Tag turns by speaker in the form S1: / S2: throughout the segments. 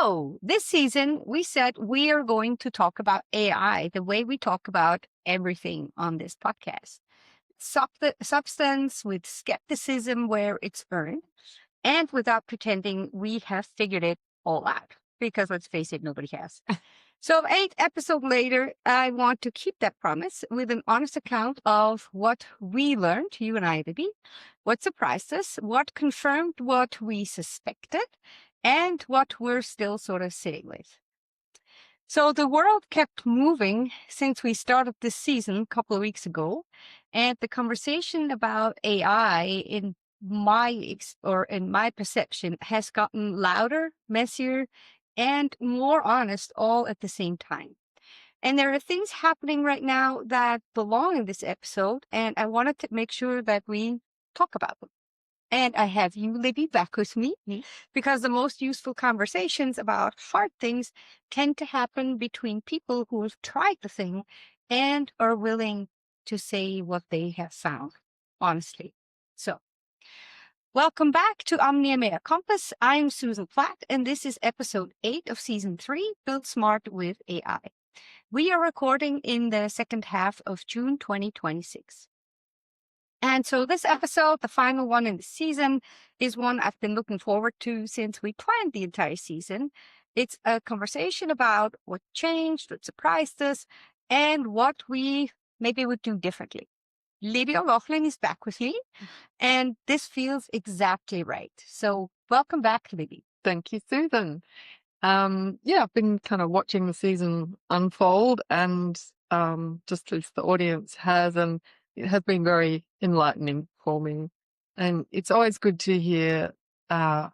S1: So this season, we said we are going to talk about AI the way we talk about everything on this podcast. Substance with skepticism where it's earned, and without pretending we have figured it all out. Because let's face it, nobody has. So 8 episodes later, I want to keep that promise with an honest account of what we learned, you and I, Libby, what surprised us, what confirmed what we suspected, and what we're still sort of sitting with. So the world kept moving since we started this season a couple of weeks ago, and the conversation about AI in my perception has gotten louder, messier, and more honest all at the same time. And there are things happening right now that belong in this episode, and I wanted to make sure that we talk about them. And I have you, Libby, back with me because the most useful conversations about hard things tend to happen between people who have tried the thing and are willing to say what they have found, honestly. So, welcome back to Omnia Mea Compass. I'm Susan Platt, and this is episode 8 of season 3, Build Smart with AI. We are recording in the second half of June 2026. And so this episode, the final one in the season, is one I've been looking forward to since we planned the entire season. It's a conversation about what changed, what surprised us, and what we maybe would do differently. Libby O'Loghlin is back with me, and this feels exactly right. So welcome back, Libby.
S2: Thank you, Susan. I've been kind of watching the season unfold, and just as the audience has, and it has been very enlightening for me. And it's always good to hear kind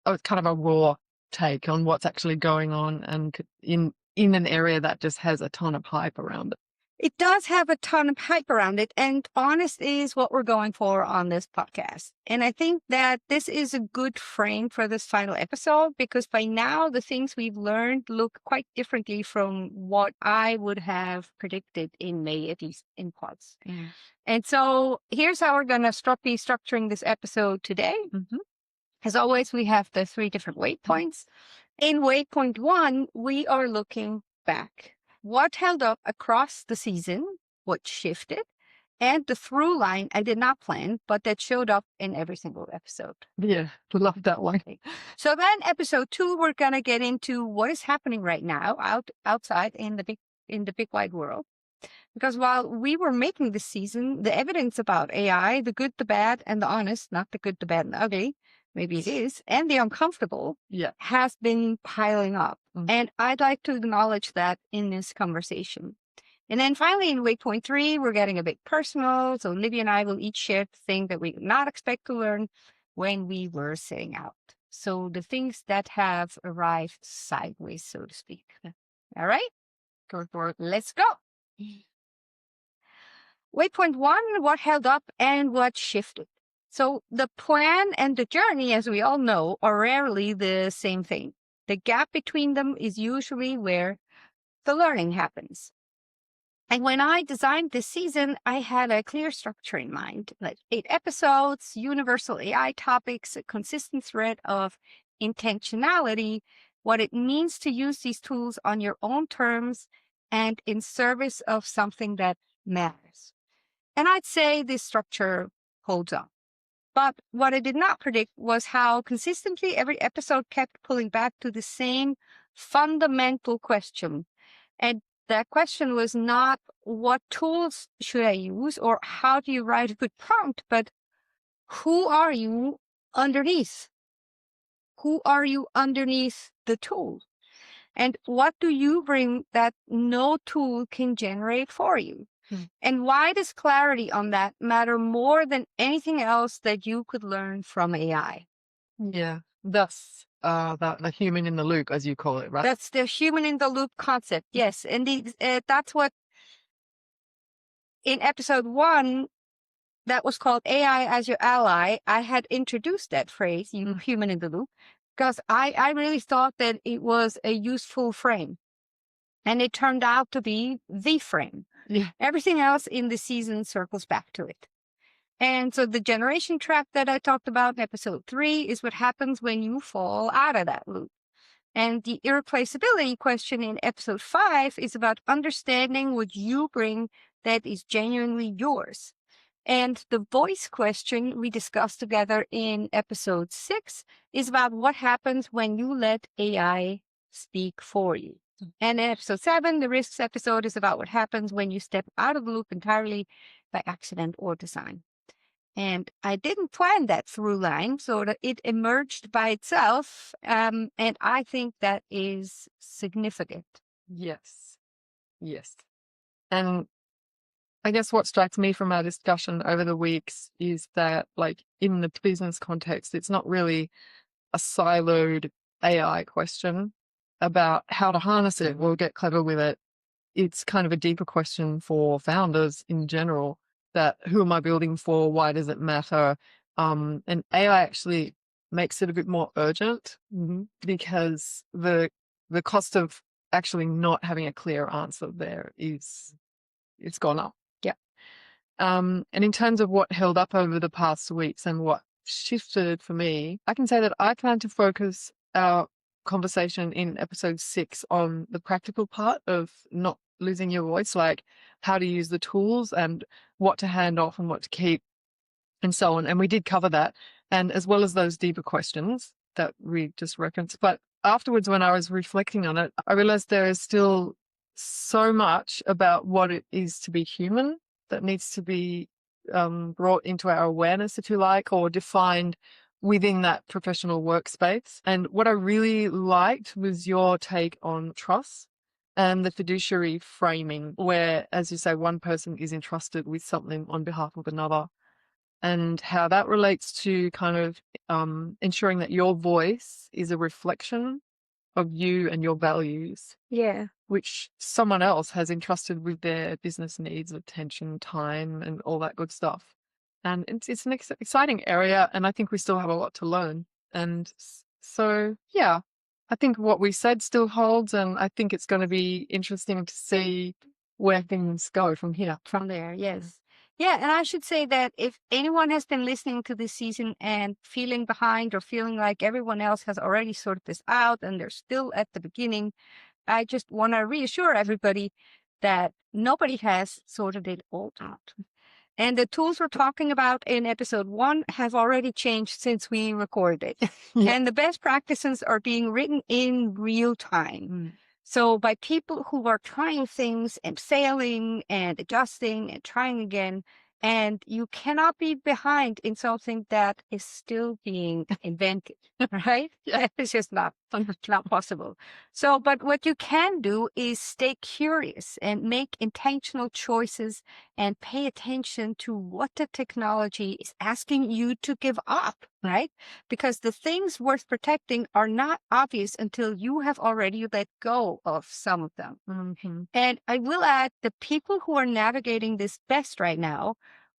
S2: of a raw take on what's actually going on, and in an area that just has a ton of hype around it.
S1: It does have a ton of hype around it, and honest is what we're going for on this podcast. And I think that this is a good frame for this final episode because by now the things we've learned look quite differently from what I would have predicted in May, at least in pods.
S2: Yeah.
S1: And so here's how we're going to be structuring this episode today.
S2: Mm-hmm.
S1: As always, we have the 3 different waypoints. In waypoint 1, we are looking back. What held up across the season, what shifted, and the through line I did not plan, but that showed up in every single episode.
S2: Yeah, love that one.
S1: So then episode 2, we're going to get into what is happening right now outside in the big wide world. Because while we were making this season, the evidence about AI, the good, the bad, and the honest, not the good, the bad, and the ugly, maybe it is, and the uncomfortable, has been piling up. Mm-hmm. And I'd like to acknowledge that in this conversation. And then finally, in waypoint 3, we're getting a bit personal. So Libby and I will each share the thing that we did not expect to learn when we were setting out. So the things that have arrived sideways, so to speak. All right? Go for it. Let's go. Waypoint 1, what held up and what shifted. So the plan and the journey, as we all know, are rarely the same thing. The gap between them is usually where the learning happens. And when I designed this season, I had a clear structure in mind, like 8 episodes, universal AI topics, a consistent thread of intentionality, what it means to use these tools on your own terms and in service of something that matters. And I'd say this structure holds up. But what I did not predict was how consistently every episode kept pulling back to the same fundamental question. And that question was not what tools should I use or how do you write a good prompt, but who are you underneath? Who are you underneath the tool? And what do you bring that no tool can generate for you? And why does clarity on that matter more than anything else that you could learn from AI?
S2: Yeah, that's the human in the loop, as you call it, right?
S1: That's the human in the loop concept, yes. And that's what in episode 1, that was called AI as your ally. I had introduced that phrase, human in the loop, because I really thought that it was a useful frame. And it turned out to be the frame.
S2: Yeah.
S1: Everything else in the season circles back to it. And so the generation trap that I talked about in episode 3 is what happens when you fall out of that loop. And the irreplaceability question in episode 5 is about understanding what you bring that is genuinely yours. And the voice question we discussed together in episode 6 is about what happens when you let AI speak for you. And in episode 7, the risks episode is about what happens when you step out of the loop entirely by accident or design. And I didn't plan that through line, so that it emerged by itself. And I think that is significant.
S2: Yes. Yes. And I guess what strikes me from our discussion over the weeks is that, like, in the business context, it's not really a siloed AI question about how to harness it or get clever with it. It's kind of a deeper question for founders in general, that who am I building for? Why does it matter? And AI actually makes it a bit more urgent because the cost of actually not having a clear answer there it's gone up.
S1: Yeah.
S2: And in terms of what held up over the past weeks and what shifted for me, I can say that I plan to focus our conversation in episode 6 on the practical part of not losing your voice, like how to use the tools and what to hand off and what to keep and so on. And we did cover that, and as well as those deeper questions that we just referenced. But afterwards, when I was reflecting on it, I realized there is still so much about what it is to be human that needs to be brought into our awareness, if you like, or defined within that professional workspace. And what I really liked was your take on trust and the fiduciary framing, where, as you say, one person is entrusted with something on behalf of another, and how that relates to kind of ensuring that your voice is a reflection of you and your values.
S1: Yeah.
S2: Which someone else has entrusted with their business needs, attention, time, and all that good stuff. And it's an exciting area, and I think we still have a lot to learn. And so, yeah, I think what we said still holds, and I think it's going to be interesting to see where things go from here.
S1: From there, yes. Yeah, and I should say that if anyone has been listening to this season and feeling behind or feeling like everyone else has already sorted this out and they're still at the beginning, I just want to reassure everybody that nobody has sorted it all out. And the tools we're talking about in episode 1 have already changed since we recorded it.
S2: Yeah.
S1: And the best practices are being written in real time. So by people who are trying things and failing and adjusting and trying again, and you cannot be behind in something that is still being invented, right?
S2: Yeah.
S1: It's just not possible. So, but what you can do is stay curious and make intentional choices and pay attention to what the technology is asking you to give up, right? Because the things worth protecting are not obvious until you have already let go of some of them. And I will add, the people who are navigating this best right now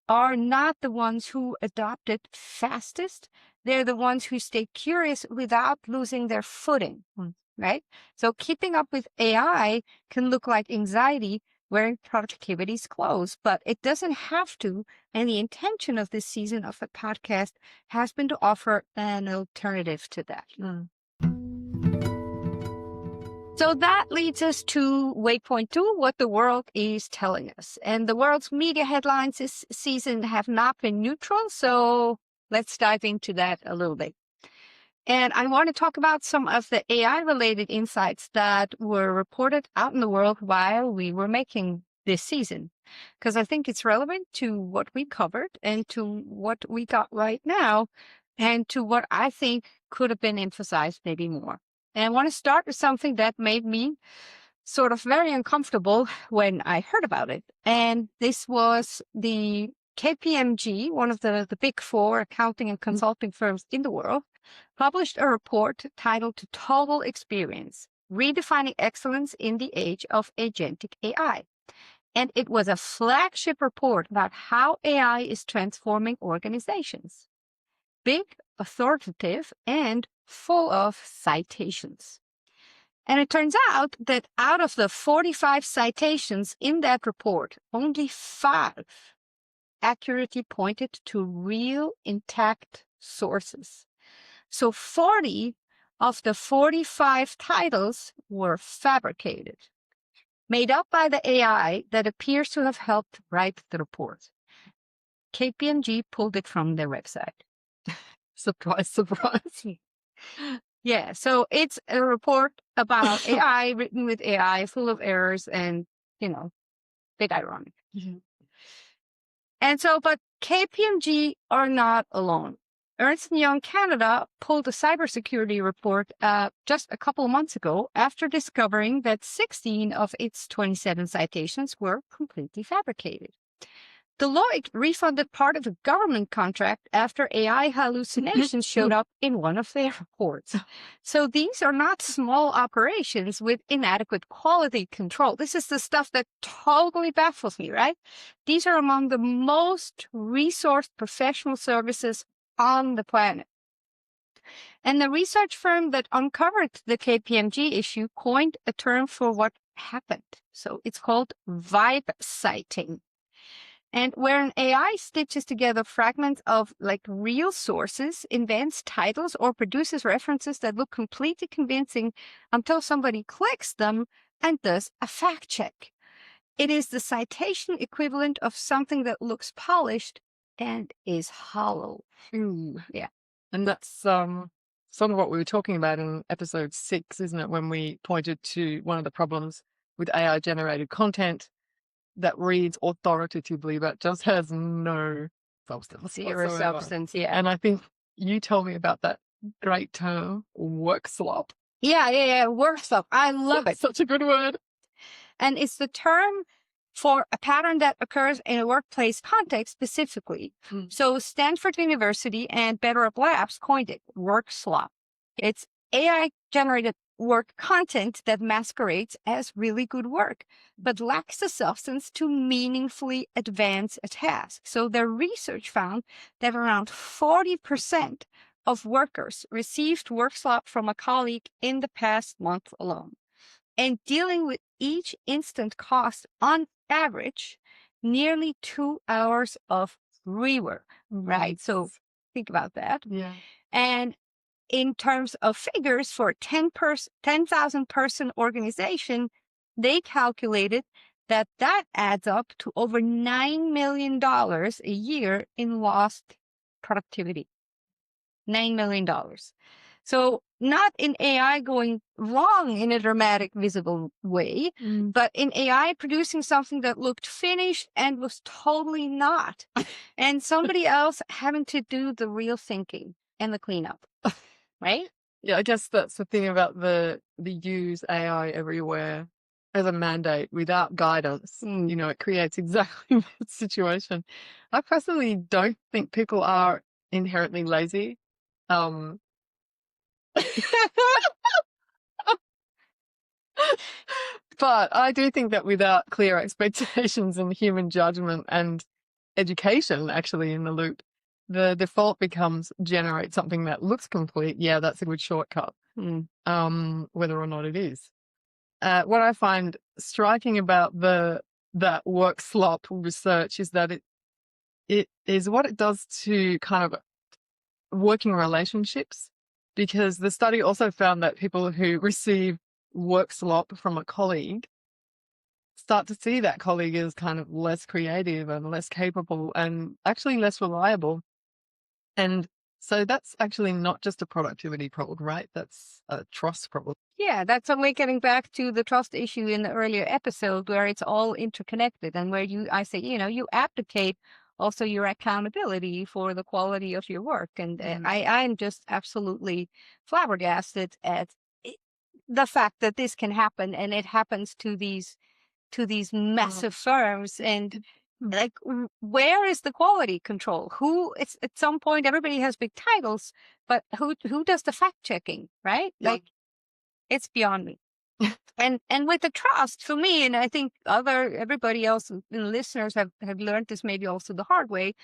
S1: are not the ones who adopt it fastest. They're the ones who stay curious without losing their footing, right? So keeping up with AI can look like anxiety wearing productivity's clothes, but it doesn't have to. And the intention of this season of the podcast has been to offer an alternative to that. So that leads us to Waypoint 2, what the world is telling us. And the world's media headlines this season have not been neutral, so let's dive into that a little bit. And I want to talk about some of the AI-related insights that were reported out in the world while we were making this season, because I think it's relevant to what we covered and to what we got right now and to what I think could have been emphasized maybe more. And I want to start with something that made me sort of very uncomfortable when I heard about it. And this was the KPMG, one of the big 4 accounting and consulting firms in the world, published a report titled Total Experience, Redefining Excellence in the Age of Agentic AI. And it was a flagship report about how AI is transforming organizations. Big, authoritative, and full of citations. And it turns out that out of the 45 citations in that report, only 5 accurately pointed to real intact sources. So 40 of the 45 titles were fabricated, made up by the AI that appears to have helped write the report. KPMG pulled it from their website.
S2: Surprise, surprise.
S1: Yeah, so it's a report about AI, written with AI, full of errors and, bit ironic.
S2: Mm-hmm.
S1: And so, but KPMG are not alone. Ernst & Young Canada pulled a cybersecurity report just a couple of months ago after discovering that 16 of its 27 citations were completely fabricated. Deloitte refunded part of a government contract after AI hallucinations showed up in one of their reports. So these are not small operations with inadequate quality control. This is the stuff that totally baffles me, right? These are among the most resourced professional services on the planet. And the research firm that uncovered the KPMG issue coined a term for what happened. So it's called vibe citing. And where an AI stitches together fragments of real sources, invents titles, or produces references that look completely convincing until somebody clicks them and does a fact check. It is the citation equivalent of something that looks polished and is hollow. Yeah.
S2: And that's some of what we were talking about in episode 6, isn't it? When we pointed to one of the problems with AI generated content that reads authoritatively but just has no substance.
S1: Zero
S2: whatsoever.
S1: substance, yeah.
S2: And I think you told me about that great term, workslop.
S1: Yeah. Workslop. I love it.
S2: Such a good word.
S1: And it's the term for a pattern that occurs in a workplace context specifically. So Stanford University and BetterUp Labs coined it, Workslop. It's AI-generated work content that masquerades as really good work, but lacks the substance to meaningfully advance a task. So their research found that around 40% of workers received Workslop from a colleague in the past month alone. And dealing with each instant cost, on average, nearly 2 hours of rework, right? So think about that.
S2: Yeah.
S1: And in terms of figures, for a 10,000 person organization, they calculated that adds up to over $9 million a year in lost productivity. $9 million. So not in AI going wrong in a dramatic, visible way, but in AI producing something that looked finished and was totally not. And somebody else having to do the real thinking and the cleanup, right?
S2: Yeah, I guess that's the thing about the use AI everywhere as a mandate without guidance. It creates exactly that situation. I personally don't think people are inherently lazy. But I do think that without clear expectations and human judgment and education actually in the loop, the default becomes generate something that looks complete. Yeah, that's a good shortcut, whether or not it is. What I find striking about that Workslop research is that it is what it does to kind of working relationships, because the study also found that people who receive Workslop from a colleague start to see that colleague as kind of less creative and less capable and actually less reliable. And so that's actually not just a productivity problem, right? That's a trust problem.
S1: Yeah, that's only getting back to the trust issue in the earlier episode where it's all interconnected and where I say, you abdicate also your accountability for the quality of your work. And I'm just absolutely flabbergasted at the fact that this can happen, and it happens to these massive firms. And where is the quality control? It's at some point everybody has big titles, but who does the fact checking, right?
S2: Yeah.
S1: It's beyond me. And with the trust, for me, and I think everybody else, listeners have learned this maybe also the hard way,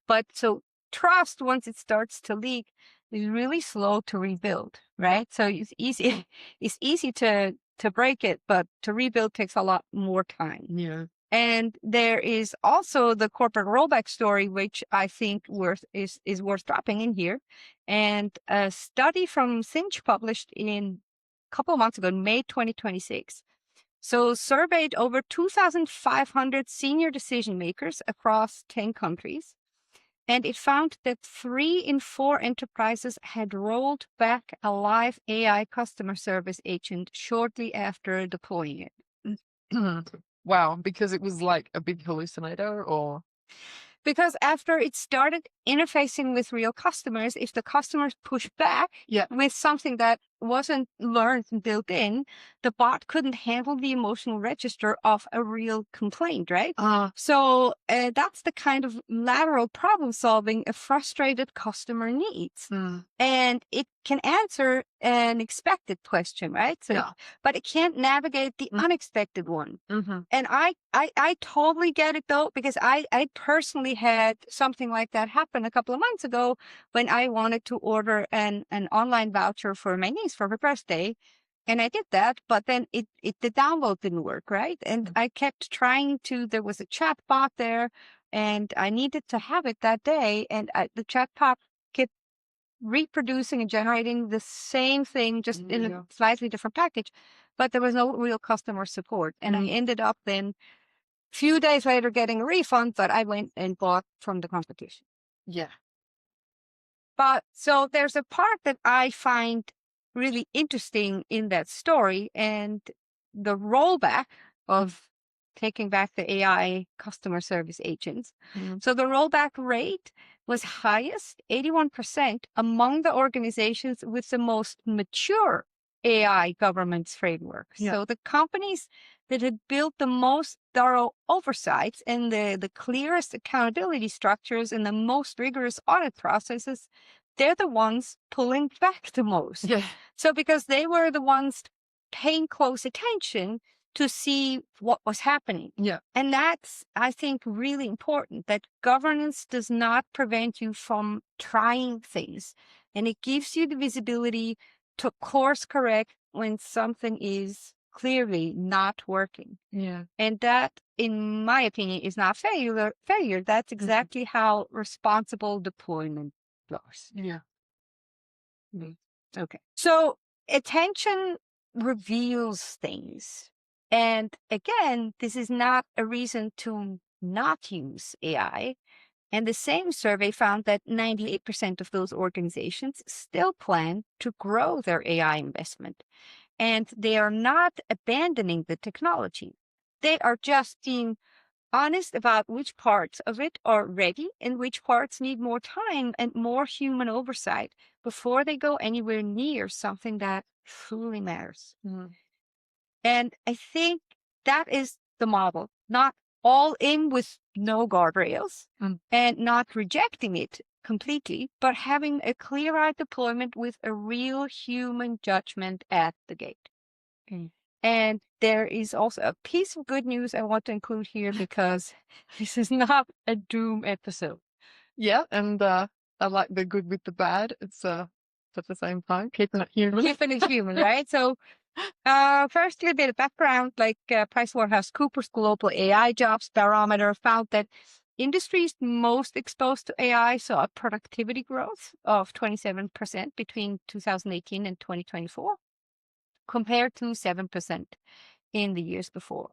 S1: but so trust, once it starts to leak, is really slow to rebuild, right? So it's easy to break it, but to rebuild takes a lot more time.
S2: Yeah.
S1: And there is also the corporate rollback story, which I think is worth dropping in here. And a study from Cinch published a couple of months ago, in May 2026. So surveyed over 2,500 senior decision makers across 10 countries. And it found that 3 in 4 enterprises had rolled back a live AI customer service agent shortly after deploying it.
S2: Wow, because it was like a big hallucinator, or?
S1: Because after it started interfacing with real customers, if the customers pushed back with something that wasn't learned and built in, the bot couldn't handle the emotional register of a real complaint, right? So that's the kind of lateral problem solving a frustrated customer needs. And it can answer an expected question, right? So, but it can't navigate the unexpected one. And I totally get it though, because I personally had something like that happen a couple of months ago when I wanted to order an online voucher for my niece for her birthday. And I did that, but then the download didn't work, right? And I kept trying to, there was a chat bot there and I needed to have it that day. And the chat bot kept reproducing and generating the same thing, just in a slightly different package, but there was no real customer support. And I ended up then few days later getting a refund that I went and bought from the competition.
S2: Yeah.
S1: But so there's a part that I find really interesting in that story, and the rollback of taking back the AI customer service agents. So the rollback rate was highest, 81%, among the organizations with the most mature AI governance framework. So the companies that had built the most thorough oversights and the clearest accountability structures and the most rigorous audit processes, they're the ones pulling back the most. So because they were the ones paying close attention to see what was happening. And that's, I think, really important, that governance does not prevent you from trying things. And it gives you the visibility to course correct when something is clearly not working. And that, in my opinion, is not failure. That's exactly how responsible deployment goes. Okay. So attention reveals things. And again, this is not a reason to not use AI. And the same survey found that 98% of those organizations still plan to grow their AI investment. And they are not abandoning the technology. They are just being honest about which parts of it are ready and which parts need more time and more human oversight before they go anywhere near something that truly matters. And I think that is the model, not all in with no guardrails and not rejecting it completely, but having a clear-eyed deployment with a real human judgment at the gate. And there is also a piece of good news I want to include here, because this is not a doom episode.
S2: And I like the good with the bad. It's at the same time keeping it human.
S1: Keeping it human, right? So first, a bit of background, like PricewaterhouseCoopers Global AI Jobs Barometer found that industries most exposed to AI saw a productivity growth of 27% between 2018 and 2024, compared to 7% in the years before.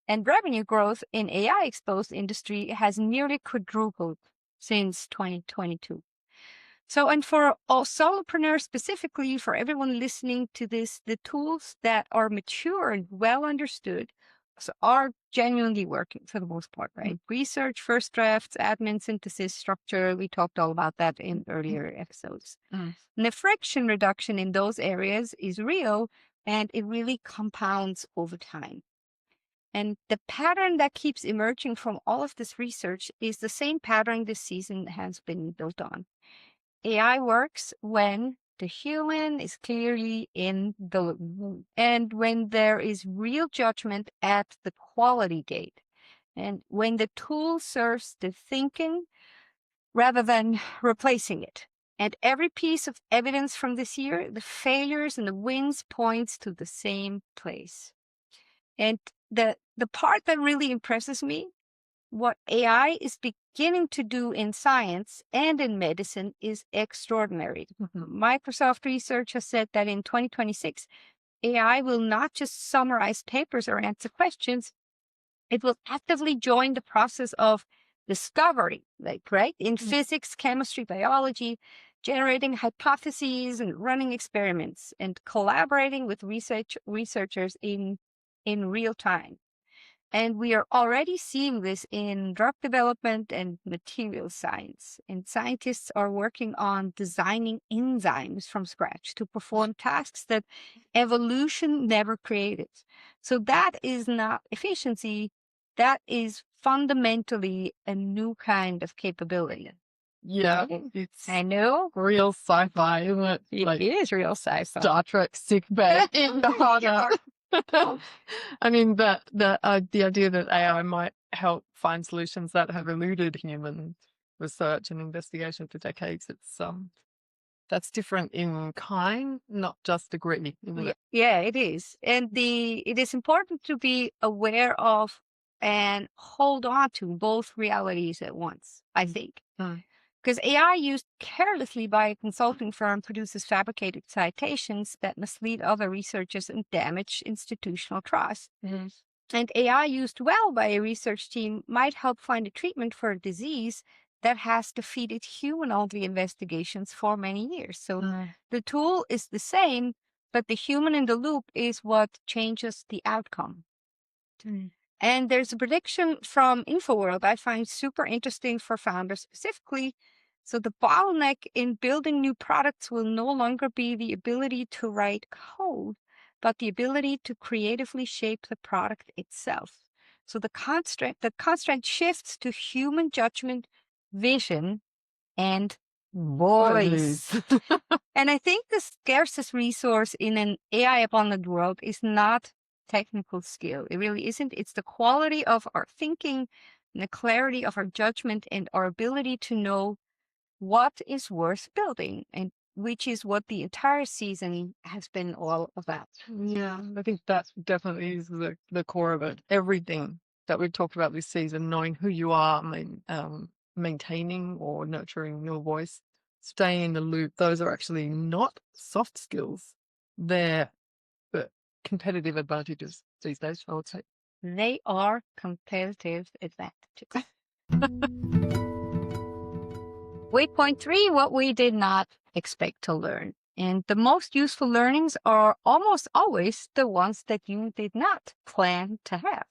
S1: And revenue growth in AI-exposed industry has nearly quadrupled since 2022. So, and for all solopreneurs specifically, for everyone listening to this, the tools that are mature and well understood are genuinely working for the most part, right? Research, first drafts, admin, synthesis, structure. We talked all about that in earlier episodes. And the friction reduction in those areas is real, and it really compounds over time. And the pattern that keeps emerging from all of this research is the same pattern this season has been built on. AI works when the human is clearly in the loop, and when there is real judgment at the quality gate, and when the tool serves the thinking rather than replacing it. And every piece of evidence from this year, the failures and the wins, points to the same place. And the the part that really impresses me, what AI is beginning to do in science and in medicine is extraordinary. Microsoft research has said that in 2026, AI will not just summarize papers or answer questions, it will actively join the process of discovery, like, right? In physics, chemistry, biology, generating hypotheses and running experiments and collaborating with researchers in real time. And we are already seeing this in drug development and material science. And scientists are working on designing enzymes from scratch to perform tasks that evolution never created. So that is not efficiency, that is fundamentally a new kind of capability.
S2: Yeah, it's
S1: I know.
S2: real sci-fi, isn't it?
S1: It is real sci-fi.
S2: Star Trek sick bay in the harder. I mean, the idea that AI might help find solutions that have eluded human research and investigation for decades, it's that's different in kind, not just degree, isn't it?
S1: Yeah, it is. And it is important to be aware of and hold on to both realities at once, I think. Because AI used carelessly by a consulting firm produces fabricated citations that mislead other researchers and damage institutional trust. And AI used well by a research team might help find a treatment for a disease that has defeated human-only investigations for many years. So the tool is the same, but the human in the loop is what changes the outcome. And there's a prediction from InfoWorld I find super interesting for founders specifically. So the bottleneck in building new products will no longer be the ability to write code, but the ability to creatively shape the product itself. So the constraint shifts to human judgment, vision, and voice. And I think the scarcest resource in an AI abundant world is not technical skill. It really isn't. It's the quality of our thinking and the clarity of our judgment and our ability to know what is worth building, and which is what the entire season has been all about.
S2: Yeah, I think that definitely is the core of it. Everything that we've talked about this season, knowing who you are, maintaining or nurturing your voice, staying in the loop, those are actually not soft skills. They're competitive advantages these days, I would say.
S1: They are competitive advantages. Waypoint 3, what we did not expect to learn. And the most useful learnings are almost always the ones that you did not plan to have.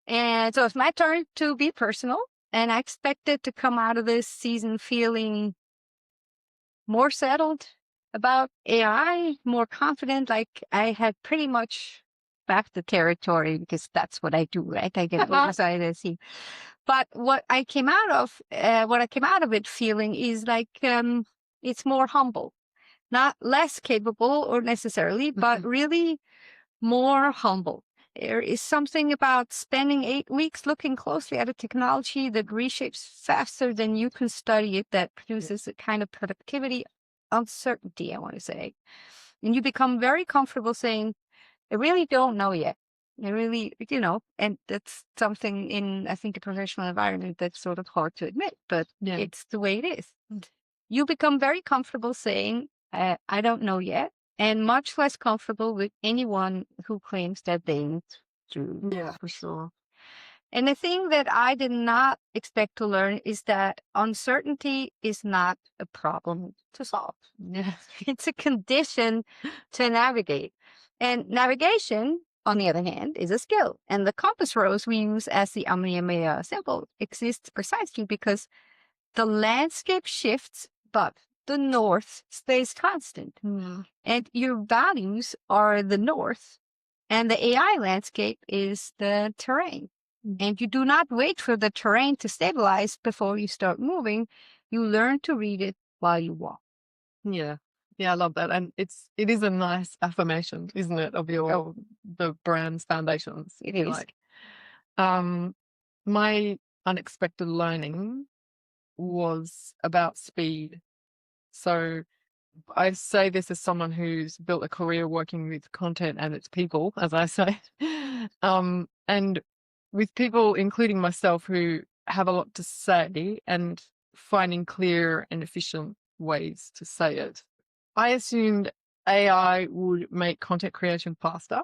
S1: And so it's my turn to be personal, and I expected to come out of this season feeling more settled about AI, more confident, like I had pretty much backed the territory, because that's what I do, right? I get excited. See, but what I came out of it feeling is like it's more humble, not less capable or necessarily, but really more humble. There is something about spending 8 weeks looking closely at a technology that reshapes faster than you can study it, that produces a kind of productivity uncertainty, I want to say. And you become very comfortable saying, I really don't know yet. I really, and that's something in, I think, a professional environment that's sort of hard to admit, but it's the way it is. You become very comfortable saying, I don't know yet, and much less comfortable with anyone who claims that they do.
S2: Yeah, for sure.
S1: And the thing that I did not expect to learn is that uncertainty is not a problem to solve. It's a condition to navigate. And navigation, on the other hand, is a skill. And the compass rose we use as the Kamehameha symbol exists precisely because the landscape shifts, but the north stays constant. And your values are the north, and the AI landscape is the terrain. And you do not wait for the terrain to stabilize before you start moving. You learn to read it while you walk.
S2: Yeah. Yeah, I love that. And it is a nice affirmation, isn't it, of the brand's foundations.
S1: It is.
S2: Like, my unexpected learning was about speed. So I say this as someone who's built a career working with content and its people, as I say. And with people, including myself, who have a lot to say and finding clear and efficient ways to say it, I assumed AI would make content creation faster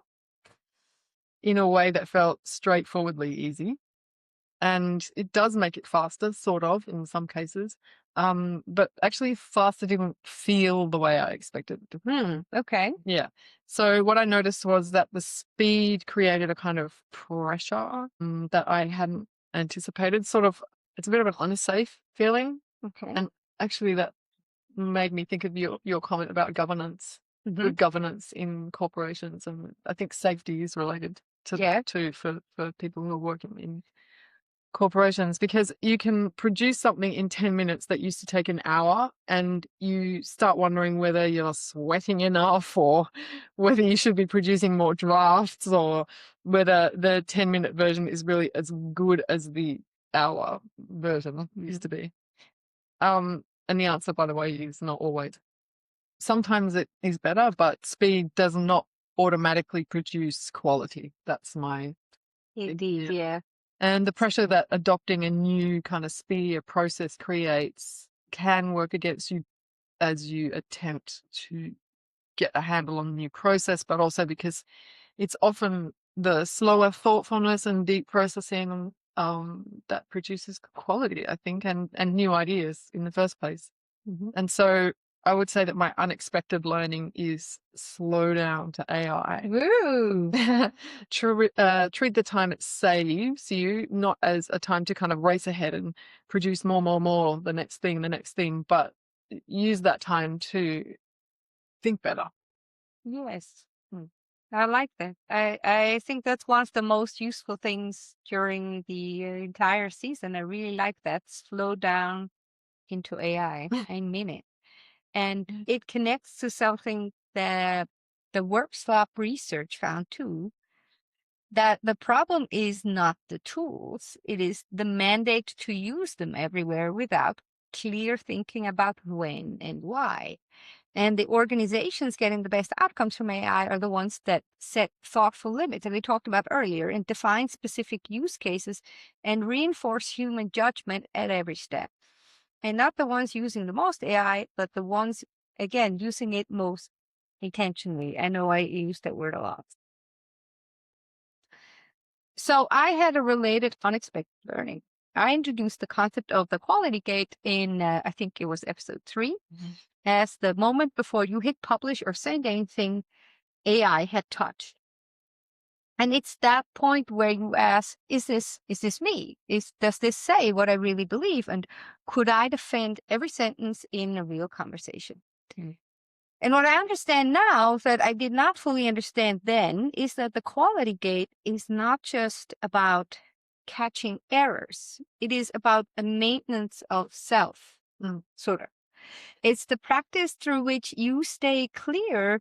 S2: in a way that felt straightforwardly easy. And it does make it faster, sort of, in some cases. But actually, faster didn't feel the way I expected it to.
S1: Okay.
S2: Yeah. So what I noticed was that the speed created a kind of pressure that I hadn't anticipated. Sort of, it's a bit of an unsafe feeling.
S1: Okay.
S2: And actually, that made me think of your comment about governance,
S1: Mm-hmm.
S2: good governance in corporations, and I think safety is related to that too for people who are working in corporations, because you can produce something in 10 minutes that used to take an hour, and you start wondering whether you're sweating enough or whether you should be producing more drafts, or whether the 10-minute version is really as good as the hour version used to be. And the answer, by the way, is not always. Sometimes it is better, but speed does not automatically produce quality. That's my
S1: Indeed, yeah.
S2: And the pressure that adopting a new kind of speedier process creates can work against you as you attempt to get a handle on the new process, but also because it's often the slower thoughtfulness and deep processing that produces quality, I think, and new ideas in the first place.
S1: Mm-hmm.
S2: And so I would say that my unexpected learning is slow down to AI.
S1: Woo!
S2: Treat the time it saves you not as a time to kind of race ahead and produce more, the next thing, but use that time to think better.
S1: Yes. I like that. I think that's one of the most useful things during the entire season. I really like that. Slow down into AI. I mean it. And it connects to something that the Workslop research found too, that the problem is not the tools, it is the mandate to use them everywhere without clear thinking about when and why. And the organizations getting the best outcomes from AI are the ones that set thoughtful limits, and we talked about earlier, and define specific use cases and reinforce human judgment at every step. And not the ones using the most AI, but the ones, again, using it most intentionally. I know I use that word a lot. So I had a related unexpected learning. I introduced the concept of the quality gate in, I think it was episode 3, as the moment before you hit publish or send anything AI had touched. And it's that point where you ask, is this me? Does this say what I really believe? And could I defend every sentence in a real conversation? And what I understand now that I did not fully understand then is that the quality gate is not just about catching errors. It is about a maintenance of self, sort of. It's the practice through which you stay clear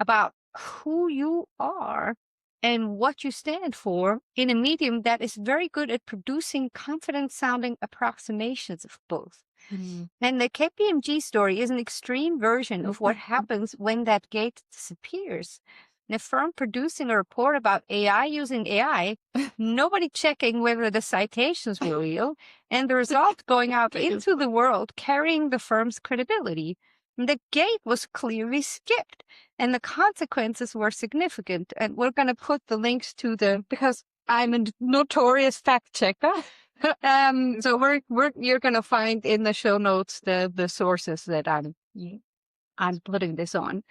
S1: about who you are and what you stand for in a medium that is very good at producing confident sounding approximations of both. And the KPMG story is an extreme version of what happens when that gate disappears. In a firm producing a report about AI using AI, nobody checking whether the citations were real, and the result going out into the world carrying the firm's credibility. The gate was clearly skipped, and the consequences were significant. And we're going to put the links to because I'm a notorious fact checker. So you're going to find in the show notes the sources that I'm putting this on.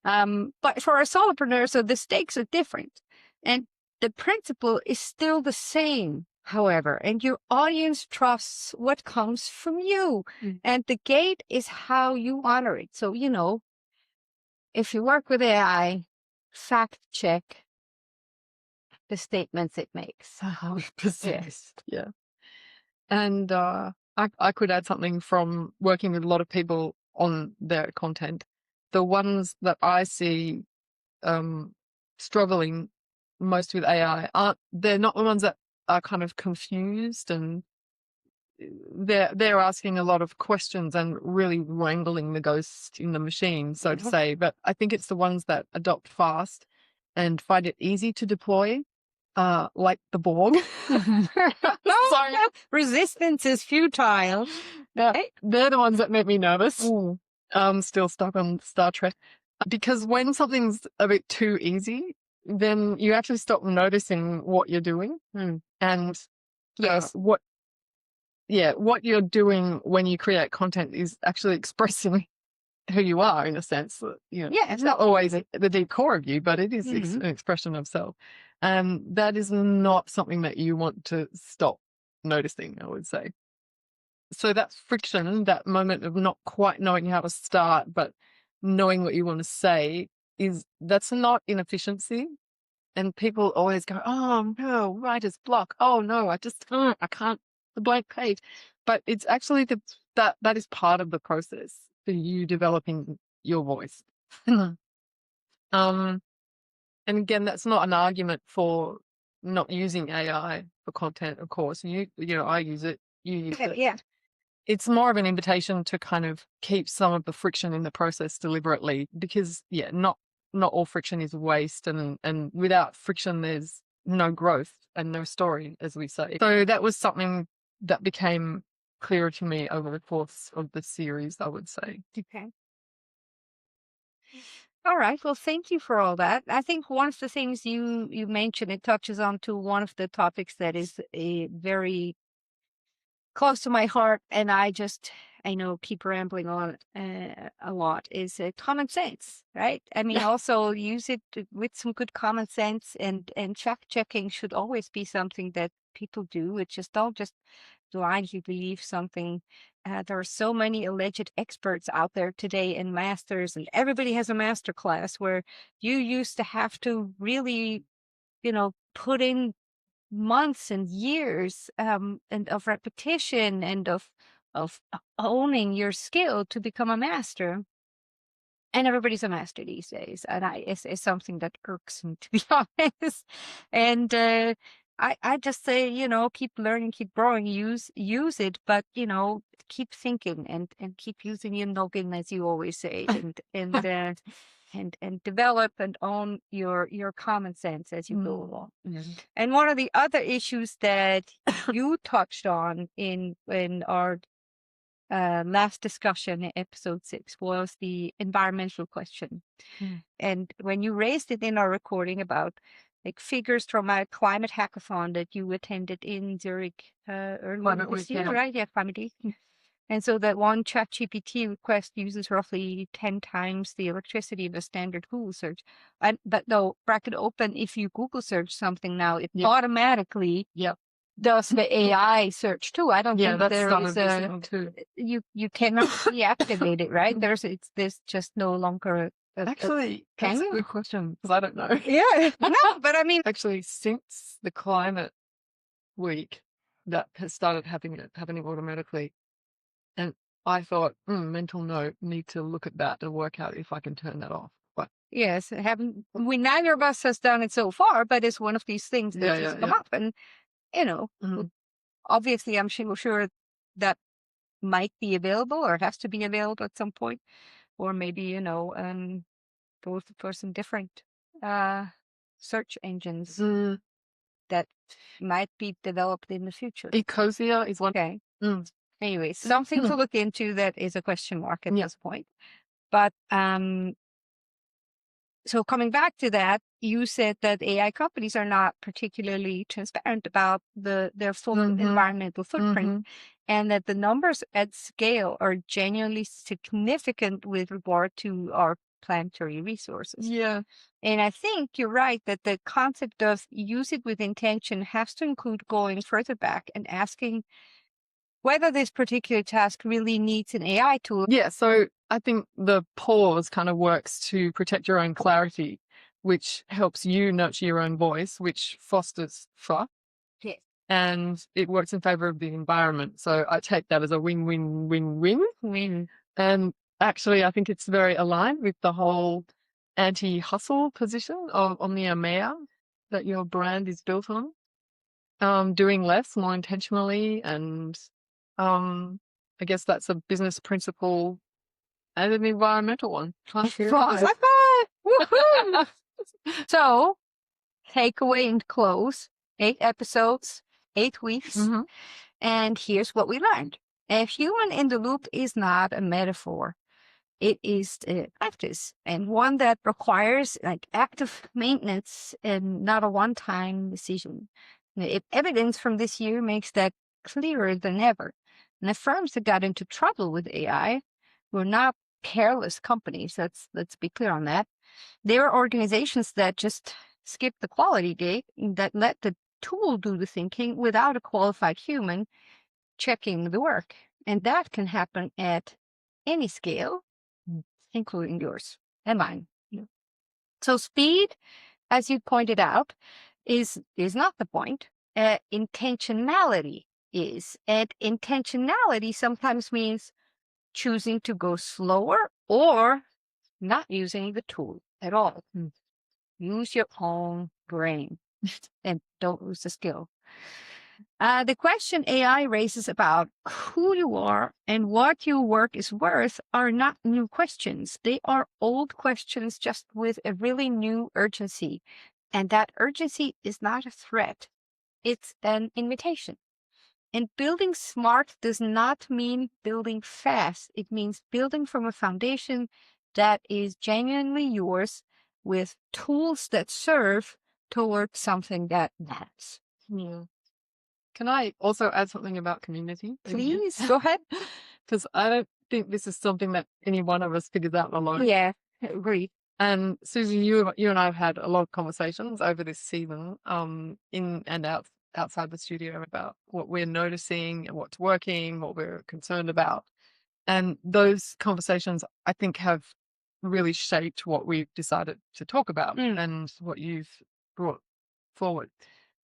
S1: But for a solopreneur, so the stakes are different, and the principle is still the same. However, and your audience trusts what comes from you, and the gate is how you honor it. So if you work with AI, fact check the statements it makes.
S2: 100%. Yeah. And I could add something from working with a lot of people on their content. The ones that I see struggling most with AI they're not the ones that are kind of confused, and they're asking a lot of questions and really wrangling the ghost in the machine, so to say. But I think it's the ones that adopt fast and find it easy to deploy like the Borg.
S1: So resistance is futile.
S2: Yeah, they're the ones that make me nervous. Still stuck on Star Trek. Because when something's a bit too easy, then you actually stop noticing what you're doing. And
S1: Yes.
S2: what you're doing when you create content is actually expressing who you are, in a sense.
S1: Yeah,
S2: it's not always the deep core of you, but it is an expression of self. And that is not something that you want to stop noticing, I would say. So that friction, that moment of not quite knowing how to start, but knowing what you want to say, that's not inefficiency. And people always go, oh no, writer's block. Oh no, I can't, the blank page. But it's actually that is part of the process for you developing your voice. And again, that's not an argument for not using AI for content, of course. I use it, you use it.
S1: Yeah.
S2: It's more of an invitation to kind of keep some of the friction in the process deliberately, because not all friction is waste, and without friction there's no growth and no story, as we say. So that was something that became clearer to me over the course of the series, I would say.
S1: Okay. All right. Well, thank you for all that. I think one of the things you mentioned, it touches on to one of the topics that is a very close to my heart, and I know keep rambling on a lot, is common sense, right? I mean, also use it with some good common sense, and fact checking should always be something that people do. It just don't just blindly believe something. There are so many alleged experts out there today in masters, and everybody has a master class where you used to have to really, put in months and years and of repetition and of owning your skill to become a master. And everybody's a master these days, and it's something that irks me, to be honest. And I just say, keep learning, keep growing, use it, but keep thinking and keep using your noggin, as you always say, and develop and own your common sense as you go along. And one of the other issues that you touched on in our last discussion in episode 6 was the environmental question. And when you raised it in our recording about figures from a climate hackathon that you attended in Zurich earlier this year, right? Yeah, Climate Week. And so that one ChatGPT request uses roughly 10 times the electricity of a standard Google search. But though, bracket open, if you Google search something now, it automatically does the AI search too. I don't think there is you cannot deactivate it, right? There's just no longer
S2: actually, that's a good question, because I don't know.
S1: Yeah, no, but I mean,
S2: actually, since the Climate Week, that has started happening automatically. And I thought, mental note, need to look at that and work out if I can turn that off. But
S1: yes, neither of us has done it so far, but it's one of these things that just come up. And, obviously I'm sure that might be available or has to be available at some point. Or maybe, go for some different search engines that might be developed in the future.
S2: Ecosia is one.
S1: Okay. Anyway, something to look into that is a question mark at this point. But so coming back to that, you said that AI companies are not particularly transparent about their full environmental footprint, and that the numbers at scale are genuinely significant with regard to our planetary resources.
S2: Yeah.
S1: And I think you're right that the concept of use it with intention has to include going further back and asking whether this particular task really needs an AI tool.
S2: Yeah, so I think the pause kind of works to protect your own clarity, which helps you nurture your own voice, which fosters trust.
S1: Yes.
S2: And it works in favor of the environment. So I take that as a win-win-win-win. And actually, I think it's very aligned with the whole anti-hustle position of Omnia Mea that your brand is built on. Doing less, more intentionally, and I guess that's a business principle and an environmental one.
S1: So takeaway and close. 8 episodes, 8 weeks.
S2: Mm-hmm.
S1: And here's what we learned. A human in the loop is not a metaphor. It is a practice, and one that requires like active maintenance and not a one-time decision. Evidence from this year makes that clearer than ever. And the firms that got into trouble with AI were not careless companies. Let's be clear on that. They were organizations that just skipped the quality gate, that let the tool do the thinking without a qualified human checking the work. And that can happen at any scale, including yours and mine. So speed, as you pointed out, is not the point. Intentionality is. And intentionality sometimes means choosing to go slower or not using the tool at all. Use your own brain and don't lose the skill. The question AI raises about who you are and what your work is worth are not new questions. They are old questions, just with a really new urgency. And that urgency is not a threat. It's an invitation. And building smart does not mean building fast. It means building from a foundation that is genuinely yours, with tools that serve toward something that matters.
S2: Yeah. Can I also add something about community?
S1: Please, go ahead.
S2: Because I don't think this is something that any one of us figures out alone.
S1: Yeah, agree.
S2: And Susan, you and I have had a lot of conversations over this season, in and outside the studio, about what we're noticing and what's working, what we're concerned about. And those conversations, I think, have really shaped what we've decided to talk about and what you've brought forward.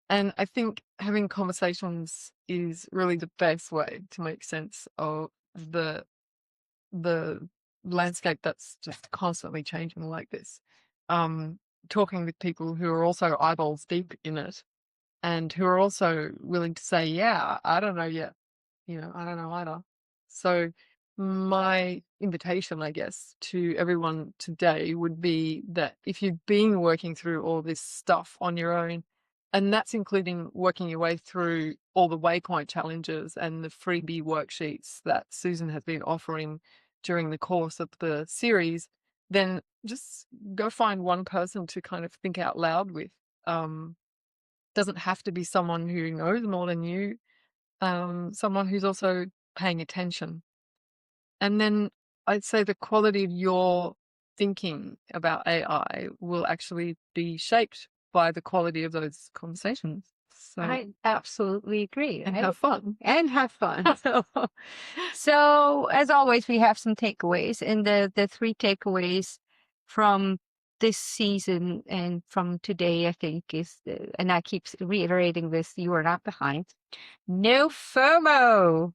S2: And I think having conversations is really the best way to make sense of the landscape that's just constantly changing like this. Talking with people who are also eyeballs deep in it and who are also willing to say, yeah, I don't know yet. I don't know either. So my invitation, I guess, to everyone today would be that if you've been working through all this stuff on your own, and that's including working your way through all the Waypoint challenges and the freebie worksheets that Susan has been offering during the course of the series, then just go find one person to kind of think out loud with. Doesn't have to be someone who knows more than you, someone who's also paying attention. And then I'd say the quality of your thinking about AI will actually be shaped by the quality of those conversations. So,
S1: I absolutely agree.
S2: and have fun.
S1: And have fun. So, as always, we have some takeaways. And the 3 takeaways from this season and from today, I think, is, and I keep reiterating this, you are not behind. No FOMO.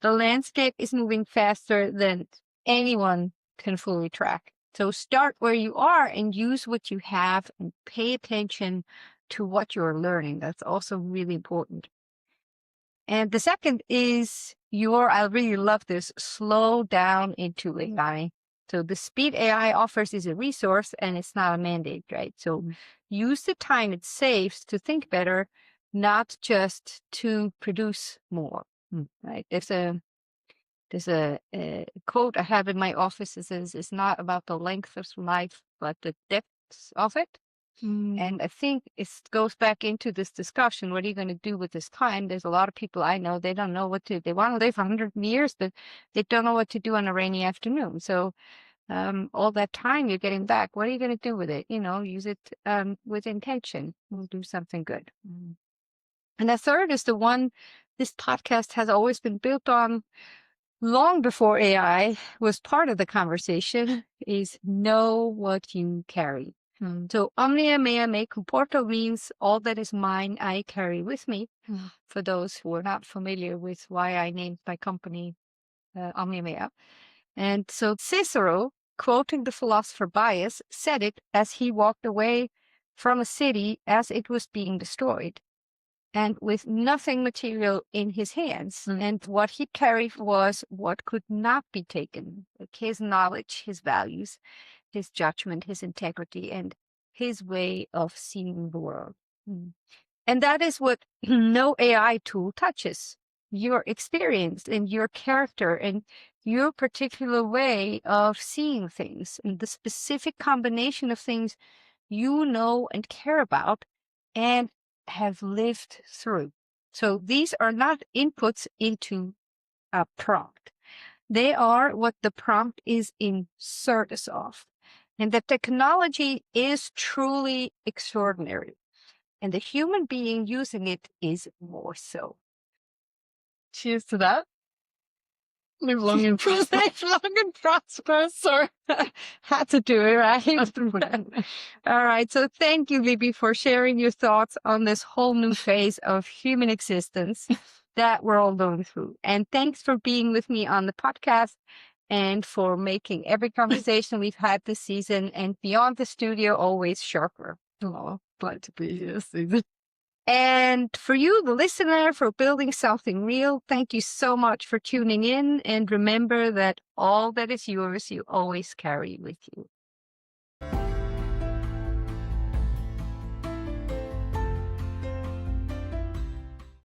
S1: The landscape is moving faster than anyone can fully track. So start where you are and use what you have and pay attention to what you're learning. That's also really important. And the second is I really love this, slow down into AI. So the speed AI offers is a resource and it's not a mandate, right? So use the time it saves to think better, not just to produce more, right? There's a quote I have in my office that says, it's not about the length of life, but the depth of it. And I think it goes back into this discussion. What are you going to do with this time? There's a lot of people I know, they don't know they want to live 100 years, but they don't know what to do on a rainy afternoon. So all that time you're getting back, what are you going to do with it? Use it with intention. We'll do something good. And the third is the one this podcast has always been built on long before AI was part of the conversation, is know what you carry. So omnia mea me comporto means all that is mine I carry with me. For those who are not familiar with why I named my company omnia mea. And so Cicero, quoting the philosopher Bias, said it as he walked away from a city as it was being destroyed, and with nothing material in his hands. And what he carried was what could not be taken, like his knowledge, his values, his judgment, his integrity, and his way of seeing the world. And that is what no AI tool touches: your experience and your character and your particular way of seeing things and the specific combination of things you know and care about and have lived through. So these are not inputs into a prompt. They are what the prompt is in service of. And the technology is truly extraordinary. And the human being using it is more so.
S2: Cheers to that. Live long and prosper.
S1: Live long and prosper. Sorry. Had to do it, right? All right. So thank you, Libby, for sharing your thoughts on this whole new phase of human existence that we're all going through. And thanks for being with me on the podcast and for making every conversation we've had this season and beyond the studio always sharper.
S2: Oh, glad to be here, Susan.
S1: And for you, the listener, for building something real, thank you so much for tuning in. And remember that all that is yours, you always carry with you.